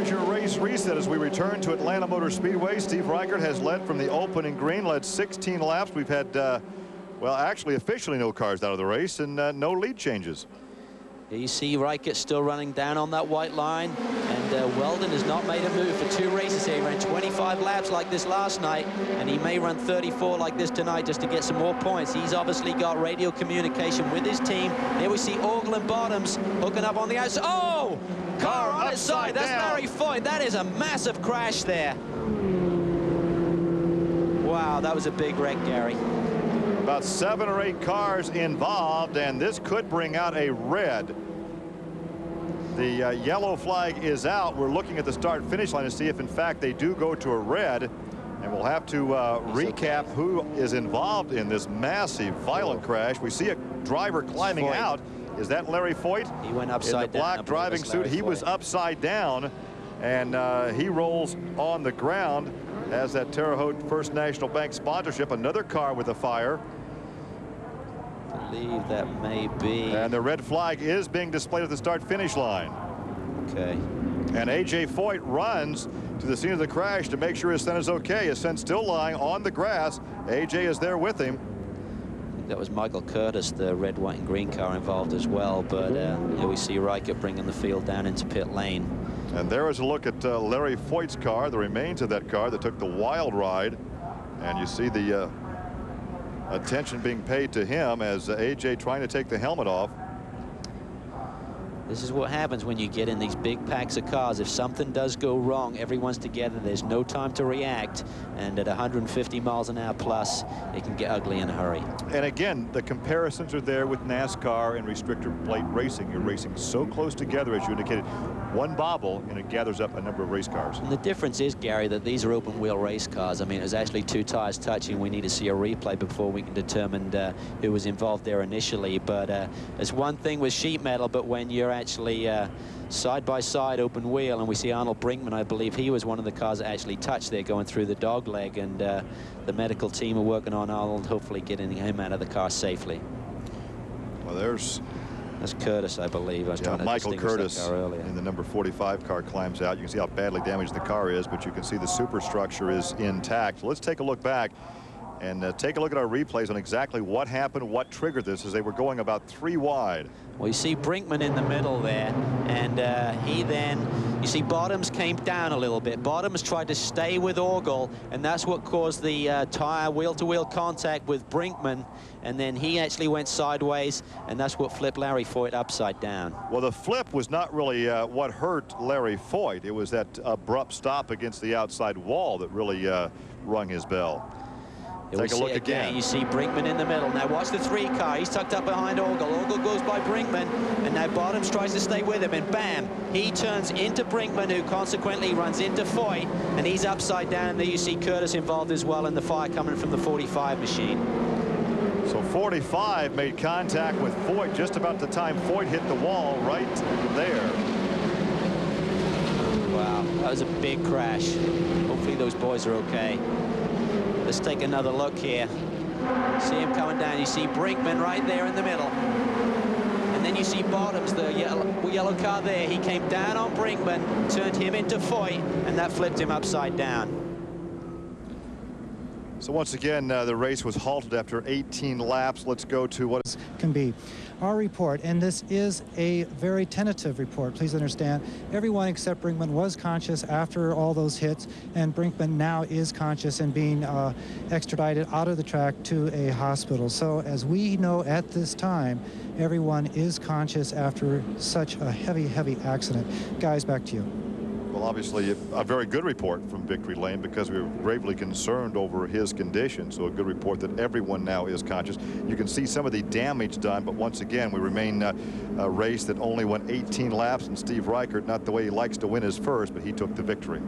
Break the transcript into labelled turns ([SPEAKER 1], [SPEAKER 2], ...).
[SPEAKER 1] there's your race reset as we return to Atlanta Motor Speedway. Steve Reichert has led from the opening green, led 16 laps. We've had, well, actually officially no cars out of the race and no lead changes.
[SPEAKER 2] Here you see Reichert still running down on that white line, and Weldon has not made a move for 2 races here. He ran 25 laps like this last night, and he may run 34 like this tonight just to get some more points. He's obviously got radio communication with his team. Here we see Ogle and Bottoms hooking up on the outside. Oh! Car on its side. That's Larry Foyt. That is a massive crash there. Wow, that was a big wreck, Gary.
[SPEAKER 1] About 7 or 8 cars involved, and this could bring out a red. The yellow flag is out. We're looking at the start-finish line to see if, in fact, they do go to a red. And we'll have to recap who is involved in this massive, violent crash. We see a driver climbing out. Is that Larry Foyt?
[SPEAKER 2] He went upside down.
[SPEAKER 1] In the black driving suit, he was upside down, and he rolls on the ground as that Terre Haute First National Bank sponsorship. Another car with a fire.
[SPEAKER 2] I believe that may be.
[SPEAKER 1] And the red flag is being displayed at the start-finish line.
[SPEAKER 2] Okay.
[SPEAKER 1] And A.J. Foyt runs to the scene of the crash to make sure his son is okay. His son still lying on the grass. A.J. is there with him.
[SPEAKER 2] I think that was Michael Curtis, the red, white, and green car involved as well. But here we see Reichert bringing the field down into pit lane.
[SPEAKER 1] And there is a look at Larry Foyt's car, the remains of that car that took the wild ride. And you see the attention being paid to him as A.J. trying to take the helmet off.
[SPEAKER 2] This is what happens when you get in these big packs of cars. If something does go wrong, everyone's together. There's no time to react. And at 150 miles an hour plus, it can get ugly in a hurry.
[SPEAKER 1] And again, the comparisons are there with NASCAR and restrictor plate racing. You're racing so close together, as you indicated. One bobble, and it gathers up a number of race cars.
[SPEAKER 2] And the difference is, Gary, that these are open-wheel race cars. I mean, it was actually 2 tires touching. We need to see a replay before we can determine who was involved there initially. But it's one thing with sheet metal, but when you're actually side-by-side open wheel, and we see Arnold Brinkman, I believe he was one of the cars that actually touched there going through the dog leg, and the medical team are working on Arnold, hopefully getting him out of the car safely.
[SPEAKER 1] Well, that's
[SPEAKER 2] Curtis, I believe. I was trying to
[SPEAKER 1] Michael Curtis
[SPEAKER 2] that car earlier.
[SPEAKER 1] in the number 45 car climbs out. You can see how badly damaged the car is, but you can see the superstructure is intact. So let's take a look back and take a look at our replays on exactly what happened, what triggered this, as they were going about 3 wide.
[SPEAKER 2] Well, you see Brinkman in the middle there, and he then, you see Bottoms came down a little bit. Bottoms tried to stay with Ogle, and that's what caused the tire wheel-to-wheel contact with Brinkman, and then he actually went sideways, and that's what flipped Larry Foyt upside down.
[SPEAKER 1] Well, the flip was not really what hurt Larry Foyt. It was that abrupt stop against the outside wall that really rung his bell. Take a look again.
[SPEAKER 2] You see Brinkman in the middle. Now watch the 3 car. He's tucked up behind Ogle. Ogle goes by Brinkman, and now Bottoms tries to stay with him, and bam, he turns into Brinkman, who consequently runs into Foyt, and he's upside down. And there you see Curtis involved as well in the fire coming from the 45 machine.
[SPEAKER 1] So 45 made contact with Foyt just about the time Foyt hit the wall right there.
[SPEAKER 2] Wow, that was a big crash. Hopefully those boys are okay. Let's take another look here. See him coming down. You see Brinkman right there in the middle. And then you see Bottoms, the yellow car there. He came down on Brinkman, turned him into Foyt, and that flipped him upside down.
[SPEAKER 1] So once again, the race was halted after 18 laps. Let's go to what
[SPEAKER 3] can be our report, and this is a very tentative report. Please understand, everyone except Brinkman was conscious after all those hits, and Brinkman now is conscious and being extradited out of the track to a hospital. So as we know at this time, everyone is conscious after such a heavy accident. Guys, back to you.
[SPEAKER 1] Well, obviously a very good report from Victory Lane, because we were gravely concerned over his condition. So a good report that everyone now is conscious. You can see some of the damage done, but once again, we remain a race that only went 18 laps, and Steve Reichert, not the way he likes to win his first, but he took the victory.